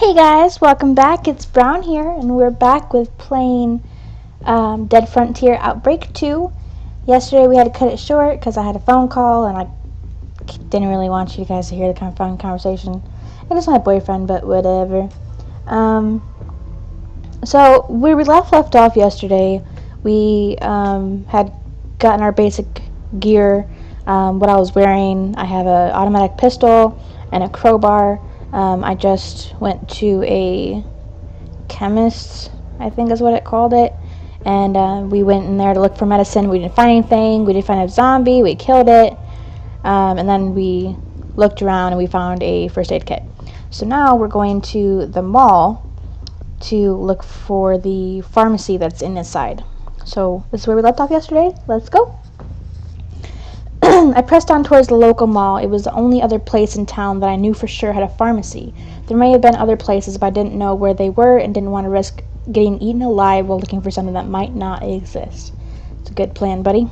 Hey guys, welcome back. It's Brown here, and we're back with playing Dead Frontier Outbreak 2. Yesterday we had to cut it short because I had a phone call and I didn't really want you guys to hear the kind of fun conversation. It is my boyfriend, but whatever. So where we left off yesterday, we had gotten our basic gear. What I was wearing, I have an automatic pistol and a crowbar. I just went to a chemist, I think is what it called it, and we went in there to look for medicine. We didn't find anything. We did find a zombie. We killed it, and then we looked around and we found a first aid kit. So now we're going to the mall to look for the pharmacy that's in this side. So this is where we left off yesterday. Let's go. I pressed on towards the local mall. It was the only other place in town that I knew for sure had a pharmacy. There may have been other places, but I didn't know where they were and didn't want to risk getting eaten alive while looking for something that might not exist. It's a good plan, buddy.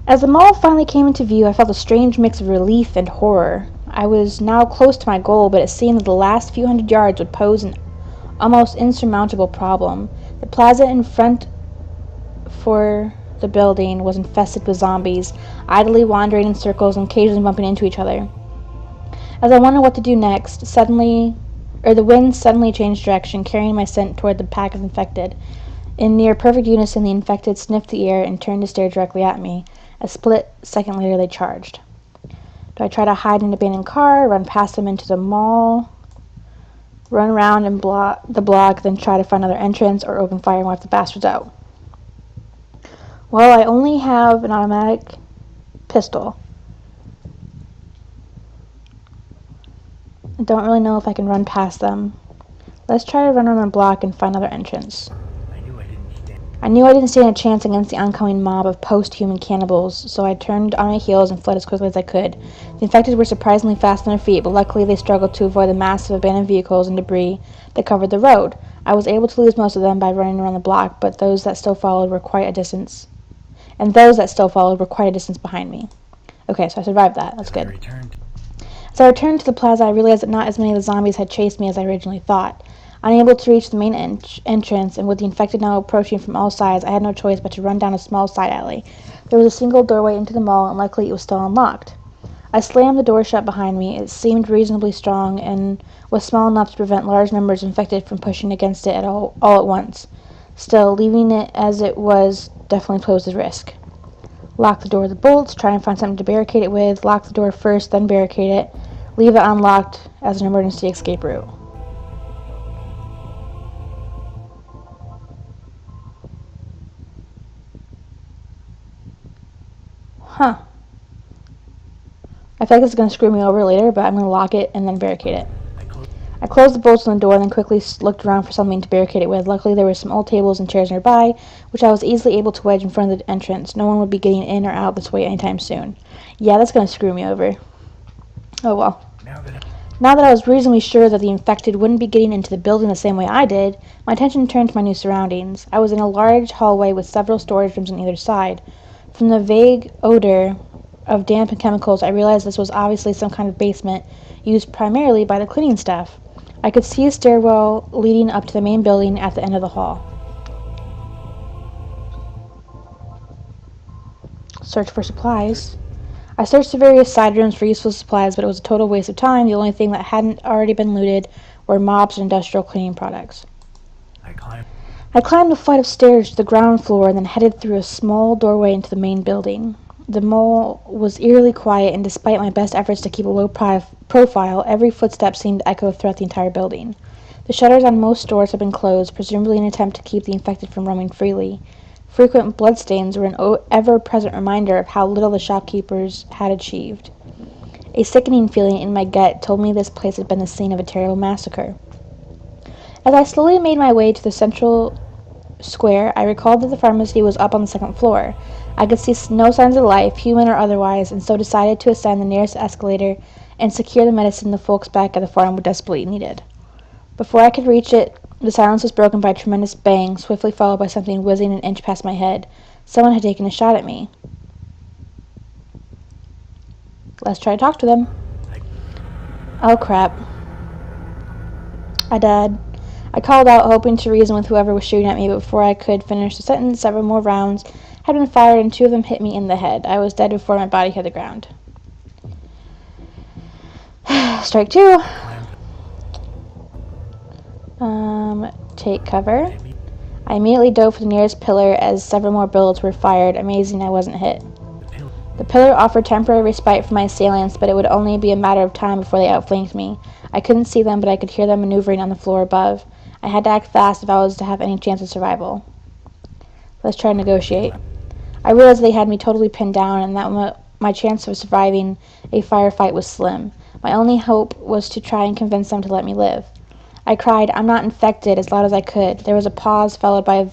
As the mall finally came into view, I felt a strange mix of relief and horror. I was now close to my goal, but it seemed that the last few hundred yards would pose an almost insurmountable problem. The plaza in front for the building was infested with zombies, idly wandering in circles and occasionally bumping into each other. As I wondered what to do next, the wind suddenly changed direction, carrying my scent toward the pack of infected. In near perfect unison, the infected sniffed the air and turned to stare directly at me. A split second later, they charged. Do I try to hide in an abandoned car, run past them into the mall, run around and block the block, then try to find another entrance, or open fire and wipe the bastards out? Well, I only have an automatic pistol. I don't really know if I can run past them. Let's try to run around the block and find another entrance. I knew I didn't stand a chance against the oncoming mob of post-human cannibals, so I turned on my heels and fled as quickly as I could. The infected were surprisingly fast on their feet, but luckily they struggled to avoid the massive abandoned vehicles and debris that covered the road. I was able to lose most of them by running around the block, but those that still followed were quite a distance behind me. Okay, so I survived that. That's good. As I returned to the plaza, I realized that not as many of the zombies had chased me as I originally thought. Unable to reach the main entrance, and with the infected now approaching from all sides, I had no choice but to run down a small side alley. There was a single doorway into the mall, and luckily it was still unlocked. I slammed the door shut behind me. It seemed reasonably strong, and was small enough to prevent large numbers of infected from pushing against it all at once. Still, leaving it as it was definitely posed a risk. Lock the door with the bolts, try and find something to barricade it with, lock the door first, then barricade it, leave it unlocked as an emergency escape route. Huh. I feel like this is going to screw me over later, but I'm going to lock it and then barricade it. I closed the bolts on the door and then quickly looked around for something to barricade it with. Luckily, there were some old tables and chairs nearby, which I was easily able to wedge in front of the entrance. No one would be getting in or out this way anytime soon. Yeah, that's going to screw me over. Oh well. Now that I was reasonably sure that the infected wouldn't be getting into the building the same way I did, my attention turned to my new surroundings. I was in a large hallway with several storage rooms on either side. From the vague odor of damp and chemicals, I realized this was obviously some kind of basement used primarily by the cleaning staff. I could see a stairwell leading up to the main building at the end of the hall. Search for supplies. I searched the various side rooms for useful supplies, but it was a total waste of time. The only thing that hadn't already been looted were mops and industrial cleaning products. I climbed a flight of stairs to the ground floor and then headed through a small doorway into the main building. The mall was eerily quiet, and despite my best efforts to keep a low profile, every footstep seemed to echo throughout the entire building. The shutters on most stores had been closed, presumably in an attempt to keep the infected from roaming freely. Frequent bloodstains were an ever-present reminder of how little the shopkeepers had achieved. A sickening feeling in my gut told me this place had been the scene of a terrible massacre. As I slowly made my way to the central square, I recalled that the pharmacy was up on the second floor. I could see no signs of life, human or otherwise, and so decided to ascend the nearest escalator and secure the medicine the folks back at the farm would desperately needed. Before I could reach it, the silence was broken by a tremendous bang, swiftly followed by something whizzing an inch past my head. Someone had taken a shot at me. Let's try to talk to them. Oh crap. I died. I called out, hoping to reason with whoever was shooting at me, but before I could finish the sentence, several more rounds had been fired, and 2 of them hit me in the head. I was dead before my body hit the ground. Strike 2. Take cover. I immediately dove for the nearest pillar as several more bullets were fired. Amazing I wasn't hit. The pillar offered temporary respite for my assailants, but it would only be a matter of time before they outflanked me. I couldn't see them, but I could hear them maneuvering on the floor above. I had to act fast if I was to have any chance of survival. Let's try to negotiate. I realized they had me totally pinned down, and that my chance of surviving a firefight was slim. My only hope was to try and convince them to let me live. I cried, "I'm not infected," as loud as I could. There was a pause, followed by a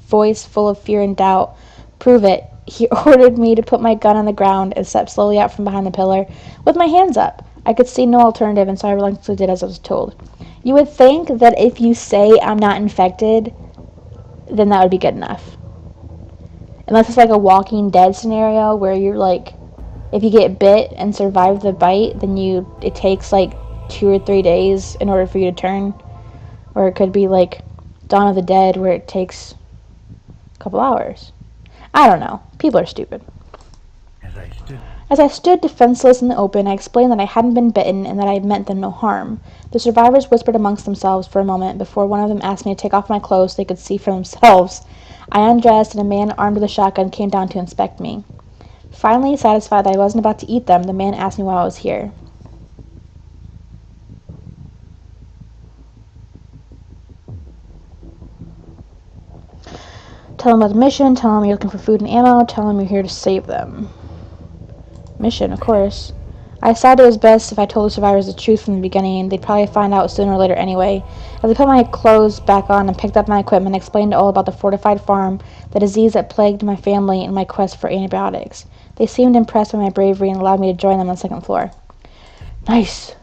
voice full of fear and doubt. "Prove it." He ordered me to put my gun on the ground and step slowly out from behind the pillar, with my hands up. I could see no alternative, and so I reluctantly did as I was told. You would think that if you say I'm not infected, then that would be good enough. Unless it's like a Walking Dead scenario where you're like, if you get bit and survive the bite, then it takes like 2 or 3 days in order for you to turn. Or it could be like Dawn of the Dead where it takes a couple hours. I don't know. People are stupid. As I stood defenseless in the open, I explained that I hadn't been bitten and that I had meant them no harm. The survivors whispered amongst themselves for a moment before one of them asked me to take off my clothes so they could see for themselves. I undressed, and a man armed with a shotgun came down to inspect me. Finally, satisfied that I wasn't about to eat them, the man asked me why I was here. Tell him about the mission, tell him you're looking for food and ammo, tell him you're here to save them. Mission, of course. I decided it was best if I told the survivors the truth from the beginning. They'd probably find out sooner or later anyway. As I put my clothes back on and picked up my equipment, I explained all about the fortified farm, the disease that plagued my family, and my quest for antibiotics. They seemed impressed by my bravery and allowed me to join them on the second floor. Nice.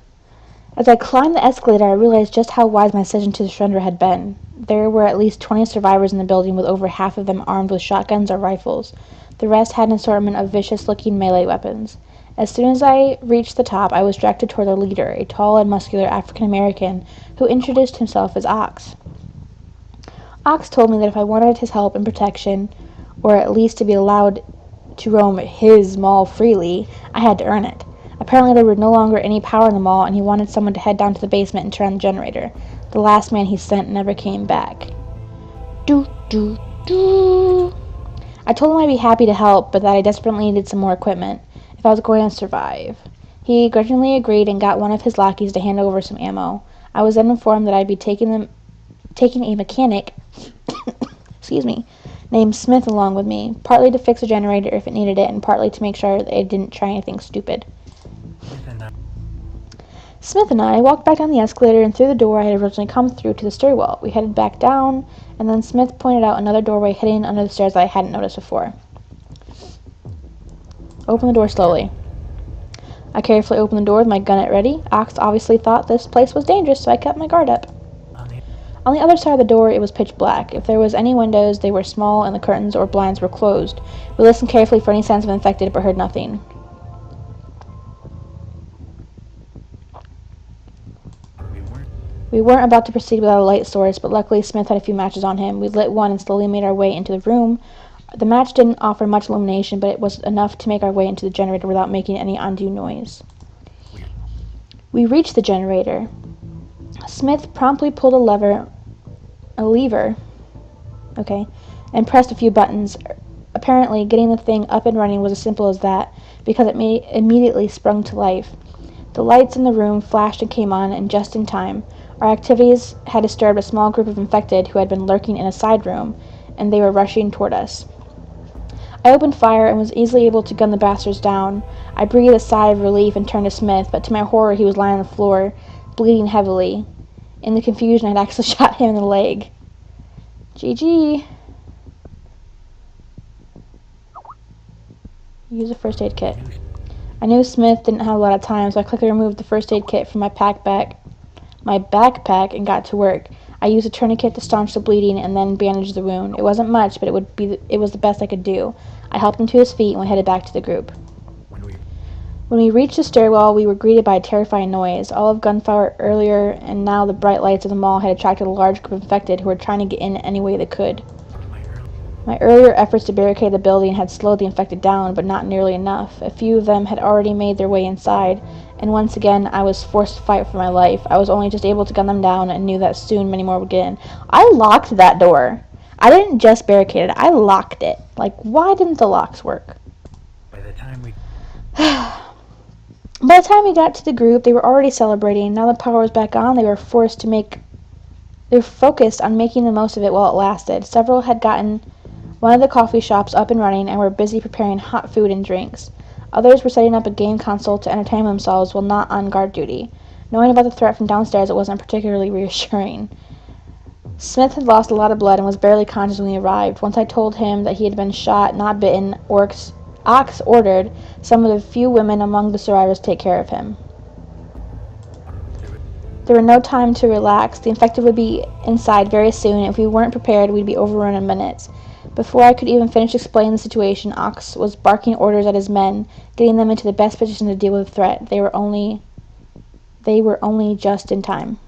As I climbed the escalator, I realized just how wise my decision to surrender had been. There were at least 20 survivors in the building, with over half of them armed with shotguns or rifles. The rest had an assortment of vicious-looking melee weapons. As soon as I reached the top, I was directed toward their leader, a tall and muscular African-American who introduced himself as Ox. Ox told me that if I wanted his help and protection, or at least to be allowed to roam his mall freely, I had to earn it. Apparently there was no longer any power in the mall, and he wanted someone to head down to the basement and turn on the generator. The last man he sent never came back. I told him I'd be happy to help, but that I desperately needed some more equipment if I was going to survive. He grudgingly agreed and got one of his lackeys to hand over some ammo. I was then informed that I'd be taking a mechanic named Smith along with me, partly to fix a generator if it needed it, and partly to make sure that I didn't try anything stupid. Smith and I walked back down the escalator and through the door I had originally come through to the stairwell. We headed back down, and then Smith pointed out another doorway hidden under the stairs that I hadn't noticed before. Open the door slowly. I carefully opened the door with my gun at ready. Ox obviously thought this place was dangerous, so I kept my guard up. On the other side of the door, it was pitch black. If there was any windows, they were small, and the curtains or blinds were closed. We listened carefully for any signs of infected, but heard nothing. We weren't about to proceed without a light source, but luckily Smith had a few matches on him. We lit one and slowly made our way into the room. The match didn't offer much illumination, but it was enough to make our way into the generator without making any undue noise. We reached the generator. Smith promptly pulled a lever, and pressed a few buttons. Apparently, getting the thing up and running was as simple as that, because it immediately sprung to life. The lights in the room flashed and came on, and just in time. Our activities had disturbed a small group of infected who had been lurking in a side room, and they were rushing toward us. I opened fire and was easily able to gun the bastards down. I breathed a sigh of relief and turned to Smith, but to my horror he was lying on the floor, bleeding heavily. In the confusion, I had actually shot him in the leg. GG. Use a first aid kit. I knew Smith didn't have a lot of time, so I quickly removed the first aid kit from my backpack and got to work. I used a tourniquet to staunch the bleeding and then bandaged the wound. It wasn't much, but it was the best I could do. I helped him to his feet and we headed back to the group. When we reached the stairwell, we were greeted by a terrifying noise. All of gunfire earlier, and now the bright lights of the mall had attracted a large group of infected who were trying to get in any way they could. My earlier efforts to barricade the building had slowed the infected down, but not nearly enough. A few of them had already made their way inside, and once again I was forced to fight for my life. I was only just able to gun them down and knew that soon many more would get in. I locked that door. I didn't just barricade it, I locked it. Like, why didn't the locks work? By the time we got to the group, they were already celebrating. Now the power was back on, they were focused on making the most of it while it lasted. Several had gotten one of the coffee shops up and running and were busy preparing hot food and drinks. Others were setting up a game console to entertain themselves while not on guard duty. Knowing about the threat from downstairs, it wasn't particularly reassuring. Smith had lost a lot of blood and was barely conscious when he arrived. Once I told him that he had been shot, not bitten, Ox ordered some of the few women among the survivors to take care of him. There was no time to relax. The infected would be inside very soon, and if we weren't prepared, we'd be overrun in minutes. Before I could even finish explaining the situation, Ox was barking orders at his men, getting them into the best position to deal with the threat. They were only just in time.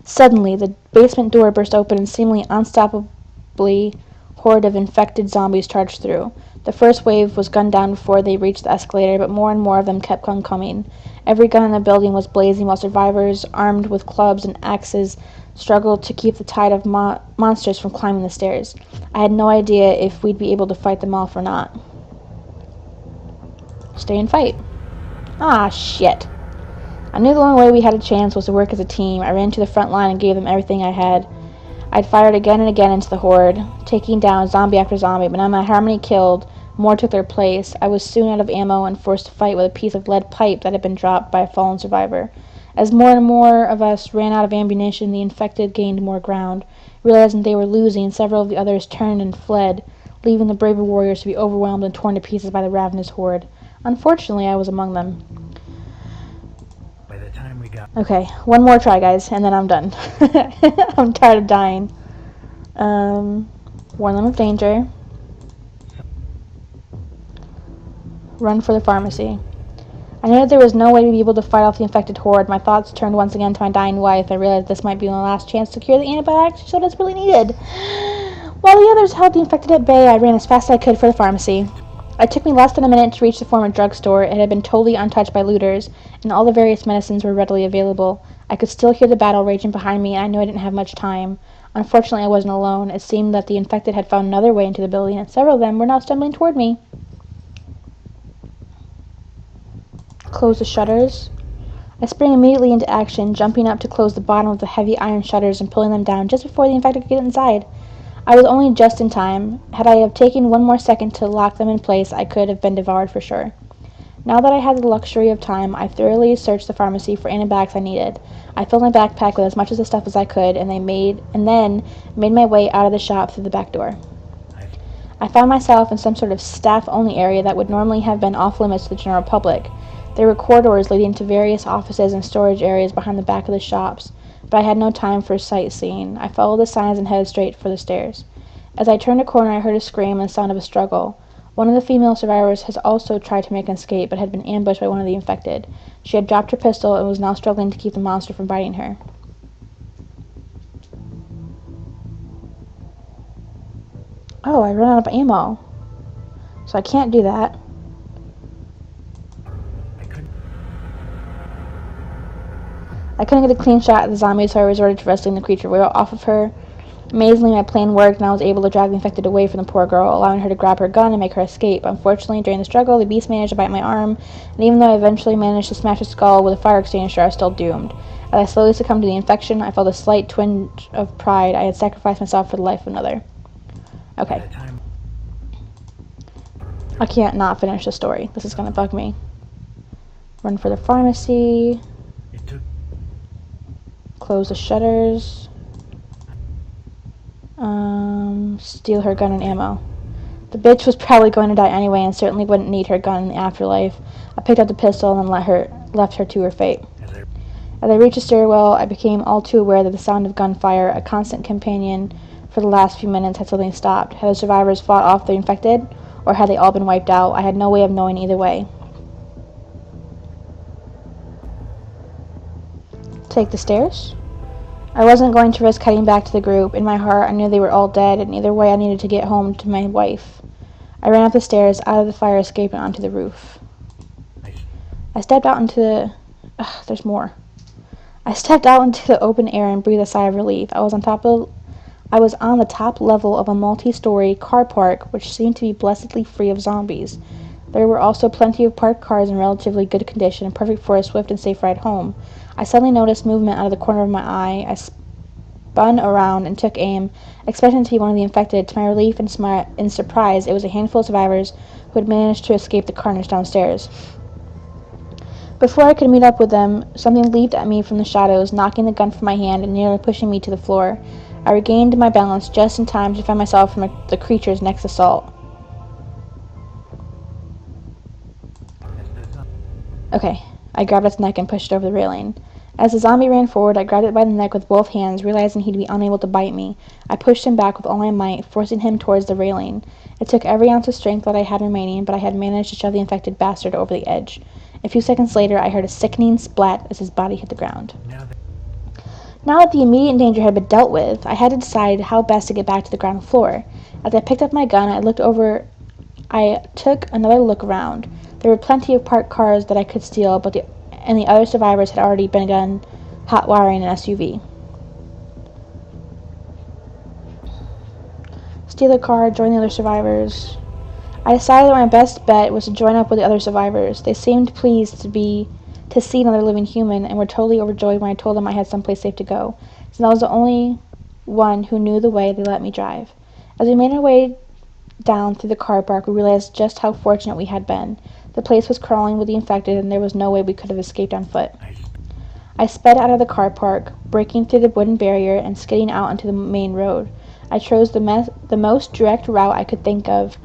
Suddenly, the basement door burst open and seemingly unstoppably horde of infected zombies charged through. The first wave was gunned down before they reached the escalator, but more and more of them kept on coming. Every gun in the building was blazing while survivors, armed with clubs and axes, struggled to keep the tide of monsters from climbing the stairs. I had no idea if we'd be able to fight them off or not. Stay and fight. Ah, shit. I knew the only way we had a chance was to work as a team. I ran to the front line and gave them everything I had. I'd fired again and again into the horde, taking down zombie after zombie, but no matter how many killed, more took their place. I was soon out of ammo and forced to fight with a piece of lead pipe that had been dropped by a fallen survivor. As more and more of us ran out of ammunition, the infected gained more ground. Realizing they were losing, several of the others turned and fled, leaving the braver warriors to be overwhelmed and torn to pieces by the ravenous horde. Unfortunately, I was among them. By the time we got Okay, one more try, guys, and then I'm done. I'm tired of dying. Warn them of danger. Run for the pharmacy. I knew that there was no way to be able to fight off the infected horde. My thoughts turned once again to my dying wife. I realized this might be my last chance to secure the antibiotics she so desperately needed. While the others held the infected at bay, I ran as fast as I could for the pharmacy. It took me less than a minute to reach the former drugstore. It had been totally untouched by looters, and all the various medicines were readily available. I could still hear the battle raging behind me, and I knew I didn't have much time. Unfortunately, I wasn't alone. It seemed that the infected had found another way into the building, and several of them were now stumbling toward me. Close the shutters. I sprang immediately into action, jumping up to close the bottom of the heavy iron shutters and pulling them down just before the infected could get inside. I was only just in time. Had I have taken one more second to lock them in place, I could have been devoured for sure. Now that I had the luxury of time, I thoroughly searched the pharmacy for antibiotics I needed. I filled my backpack with as much of the stuff as I could, and then made my way out of the shop through the back door. I found myself in some sort of staff-only area that would normally have been off-limits to the general public. There were corridors leading to various offices and storage areas behind the back of the shops, but I had no time for sightseeing. I followed the signs and headed straight for the stairs. As I turned a corner, I heard a scream and the sound of a struggle. One of the female survivors had also tried to make an escape, but had been ambushed by one of the infected. She had dropped her pistol and was now struggling to keep the monster from biting her. Oh, I ran out of ammo. So I can't do that. I couldn't get a clean shot at the zombie, so I resorted to wrestling the creature off of her. Amazingly, my plan worked, and I was able to drag the infected away from the poor girl, allowing her to grab her gun and make her escape. Unfortunately, during the struggle, the beast managed to bite my arm, and even though I eventually managed to smash its skull with a fire extinguisher, I was still doomed. As I slowly succumbed to the infection, I felt a slight twinge of pride. I had sacrificed myself for the life of another. Okay. I can't not finish the story. This is gonna bug me. Run for the pharmacy. Close the shutters. Steal her gun and ammo. The bitch was probably going to die anyway and certainly wouldn't need her gun in the afterlife. I picked up the pistol and then left her to her fate. As I reached the stairwell, I became all too aware that the sound of gunfire, a constant companion for the last few minutes, had suddenly stopped. Had the survivors fought off the infected, or had they all been wiped out? I had no way of knowing either way. Take the stairs? I wasn't going to risk heading back to the group. In my heart, I knew they were all dead, and either way I needed to get home to my wife. I ran up the stairs, out of the fire escape, and onto the roof. I stepped out into the... there's more. I stepped out into the open air and breathed a sigh of relief. I was on the top level of a multi-story car park, which seemed to be blessedly free of zombies. There were also plenty of parked cars in relatively good condition, perfect for a swift and safe ride home. I suddenly noticed movement out of the corner of my eye. I spun around and took aim, expecting to be one of the infected. To my relief and surprise, it was a handful of survivors who had managed to escape the carnage downstairs. Before I could meet up with them, something leaped at me from the shadows, knocking the gun from my hand and nearly pushing me to the floor. I regained my balance just in time to find myself from the creature's next assault. Okay, I grabbed its neck and pushed it over the railing. As the zombie ran forward, I grabbed it by the neck with both hands, realizing he'd be unable to bite me. I pushed him back with all my might, forcing him towards the railing. It took every ounce of strength that I had remaining, but I had managed to shove the infected bastard over the edge. A few seconds later, I heard a sickening splat as his body hit the ground. Now that the immediate danger had been dealt with, I had to decide how best to get back to the ground floor. As I picked up my gun, I took another look around. There were plenty of parked cars that I could steal, but the other survivors had already begun hot wiring an SUV. Steal a car, join the other survivors. I decided that my best bet was to join up with the other survivors. They seemed pleased to see another living human and were totally overjoyed when I told them I had someplace safe to go. Since I was the only one who knew the way, they let me drive. As we made our way down through the car park, we realized just how fortunate we had been. The place was crawling with the infected, and there was no way we could have escaped on foot. I sped out of the car park, breaking through the wooden barrier and skidding out onto the main road. I chose the most direct route I could think of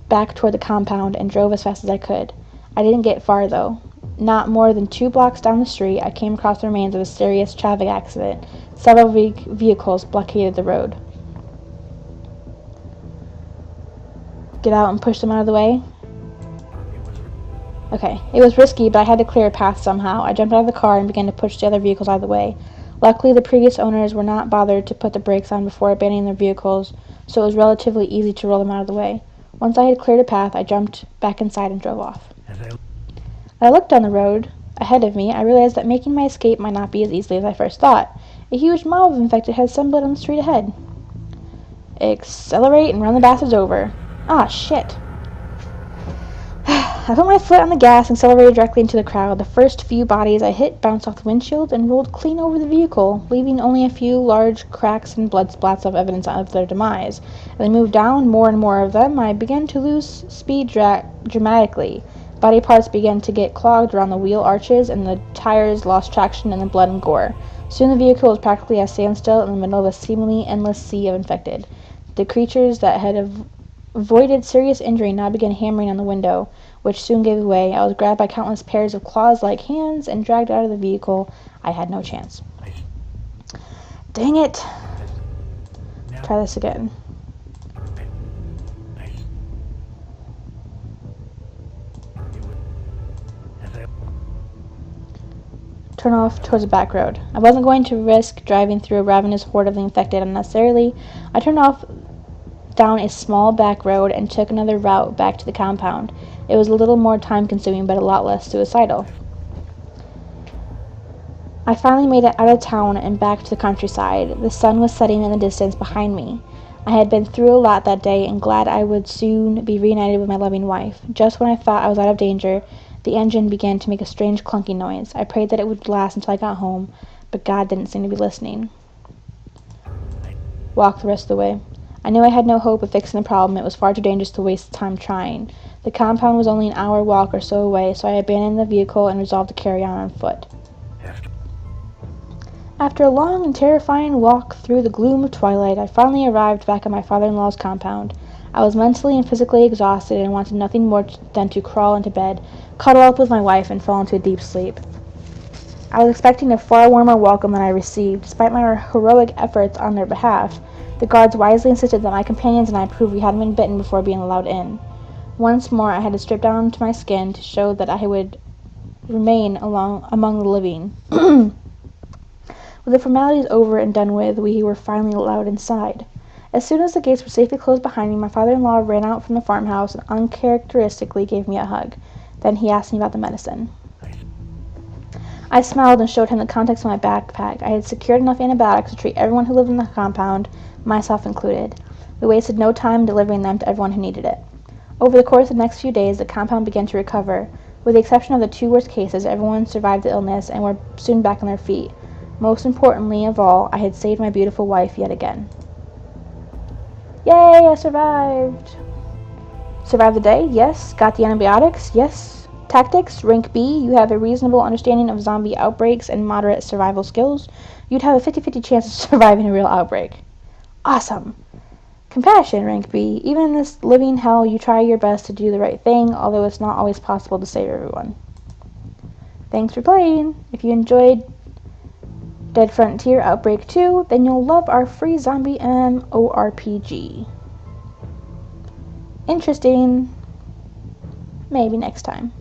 back toward the compound and drove as fast as I could. I didn't get far, though. Not more than 2 blocks down the street, I came across the remains of a serious traffic accident. Several vehicles blockaded the road. Get out and push them out of the way? Okay, it was risky, but I had to clear a path somehow. I jumped out of the car and began to push the other vehicles out of the way. Luckily, the previous owners were not bothered to put the brakes on before abandoning their vehicles, so it was relatively easy to roll them out of the way. Once I had cleared a path, I jumped back inside and drove off. As I looked down the road ahead of me, I realized that making my escape might not be as easily as I first thought. A huge mob of infected had assembled on the street ahead. Accelerate and run the bastards over. Ah, shit. I put my foot on the gas and accelerated directly into the crowd. The first few bodies I hit bounced off the windshield and rolled clean over the vehicle, leaving only a few large cracks and blood splats of evidence of their demise. As I moved down more and more of them, I began to lose speed dramatically. Body parts began to get clogged around the wheel arches, and the tires lost traction in the blood and gore. Soon the vehicle was practically at a standstill in the middle of a seemingly endless sea of infected. The creatures that had avoided serious injury now began hammering on the window, which soon gave way. I was grabbed by countless pairs of claws-like hands and dragged out of the vehicle. I had no chance. Dang it! Try this again. Turn off towards the back road. I wasn't going to risk driving through a ravenous horde of the infected unnecessarily. I turned off down a small back road and took another route back to the compound. It was a little more time-consuming, but a lot less suicidal. I finally made it out of town and back to the countryside. The sun was setting in the distance behind me. I had been through a lot that day and glad I would soon be reunited with my loving wife. Just when I thought I was out of danger, the engine began to make a strange clunking noise. I prayed that it would last until I got home, but God didn't seem to be listening. Walked the rest of the way. I knew I had no hope of fixing the problem. It was far too dangerous to waste time trying. The compound was only an hour walk or so away, so I abandoned the vehicle and resolved to carry on foot. After a long and terrifying walk through the gloom of twilight, I finally arrived back at my father-in-law's compound. I was mentally and physically exhausted and wanted nothing more than to crawl into bed, cuddle up with my wife, and fall into a deep sleep. I was expecting a far warmer welcome than I received. Despite my heroic efforts on their behalf, the guards wisely insisted that my companions and I prove we hadn't been bitten before being allowed in. Once more, I had to strip down to my skin to show that I would remain among the living. With the formalities over and done with, we were finally allowed inside. As soon as the gates were safely closed behind me, my father-in-law ran out from the farmhouse and uncharacteristically gave me a hug. Then he asked me about the medicine. I smiled and showed him the contents of my backpack. I had secured enough antibiotics to treat everyone who lived in the compound, myself included. We wasted no time delivering them to everyone who needed it. Over the course of the next few days, the compound began to recover. With the exception of the 2 worst cases, everyone survived the illness and were soon back on their feet. Most importantly of all, I had saved my beautiful wife yet again. Yay, I survived! Survived the day? Yes. Got the antibiotics? Yes. Tactics, rank B, you have a reasonable understanding of zombie outbreaks and moderate survival skills. You'd have a 50-50 chance of surviving a real outbreak. Awesome. Compassion, rank B, even in this living hell, you try your best to do the right thing, although it's not always possible to save everyone. Thanks for playing. If you enjoyed Dead Frontier Outbreak 2, then you'll love our free zombie MMORPG. Interesting. Maybe next time.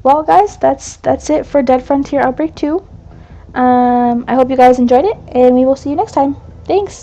Well, guys, that's it for Dead Frontier Outbreak 2. I hope you guys enjoyed it, and we will see you next time. Thanks!